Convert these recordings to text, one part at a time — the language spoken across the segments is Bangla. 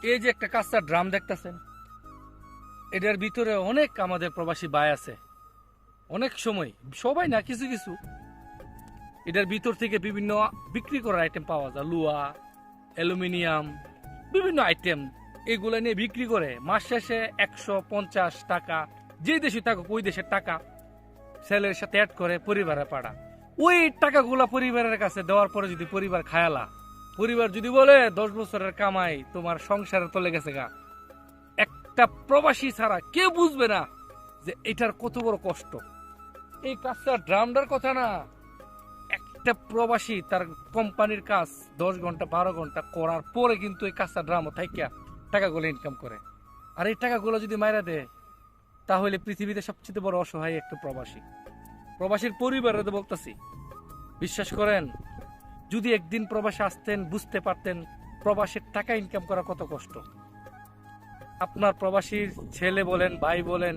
এই যে একটা কাঁচা ড্রাম দেখতেছেন, এটার ভিতরে অনেক আমাদের প্রবাসী ভাই আছে। অনেক সময়, সবাই না, কিছু কিছু এটার ভিতর থেকে বিভিন্ন বিক্রি করার আইটেম পাওয়া যায়। লুয়া, অ্যালুমিনিয়াম, বিভিন্ন আইটেম এগুলো নিয়ে বিক্রি করে মাস শেষে 150 টাকা, যে দেশে থাকুক ওই দেশের টাকা সেলের সাথে অ্যাড করে পরিবারে পাঠা। ওই টাকাগুলা পরিবারের কাছে দেওয়ার পরে যদি পরিবার খায়ালা, পরিবার যদি বলে 10 বছরের কামাই তোমার সংসারে চলে গেছে গা, একটা প্রবাসী ছাড়া কেউ বুঝবে না যে এটার কত বড় কষ্ট। এই কাজটা ড্রামটার কথা না, একটা প্রবাসী তার কোম্পানির কাজ 10 ঘন্টা 12 ঘন্টা করার পরে কিন্তু এই কাজটা ড্রামও থাইকা টাকাগুলো ইনকাম করে। আর এই টাকাগুলো যদি মাইরা দেয়, তাহলে পৃথিবীতে সবচেয়ে বড় অসহায় একটা প্রবাসী। প্রবাসীর পরিবারে তো বলতেছি, বিশ্বাস করেন, যদি একদিন প্রবাসে আসতেন বুঝতে পারতেন প্রবাসের টাকা ইনকাম করা কত কষ্ট। আপনার প্রবাসীর ছেলে বলেন, ভাই বলেন,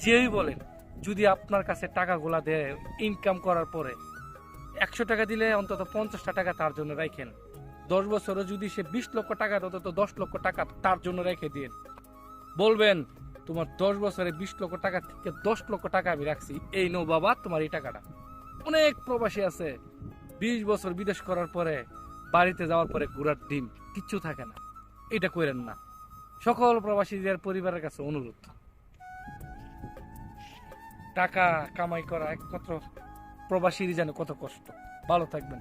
যেই বলেন, যদি আপনার কাছে টাকাগুলা দেয় ইনকাম করার পরে, 100 টাকা দিলে অন্তত 50টা টাকা তার জন্য রাখেন। 10 বছরে যদি সে 20 লক্ষ টাকা দেয়, অন্তত 10 লক্ষ টাকা তার জন্য রেখে দিন। বলবেন তোমার 10 বছরে 20 লক্ষ টাকা থেকে 10 লক্ষ টাকা আমি রাখছি, এই নো বাবা তোমার এই টাকাটা। অনেক প্রবাসী আছে 20 বছর বিদেশ করার পরে বাড়িতে যাওয়ার পরে ঘোড়ার ডিম, কিচ্ছু থাকে না। এটা করেন না। সকল প্রবাসীদের পরিবারের কাছে অনুরোধ, টাকা কামাই করা একমাত্র প্রবাসীরই জানে কত কষ্ট। ভালো থাকবেন।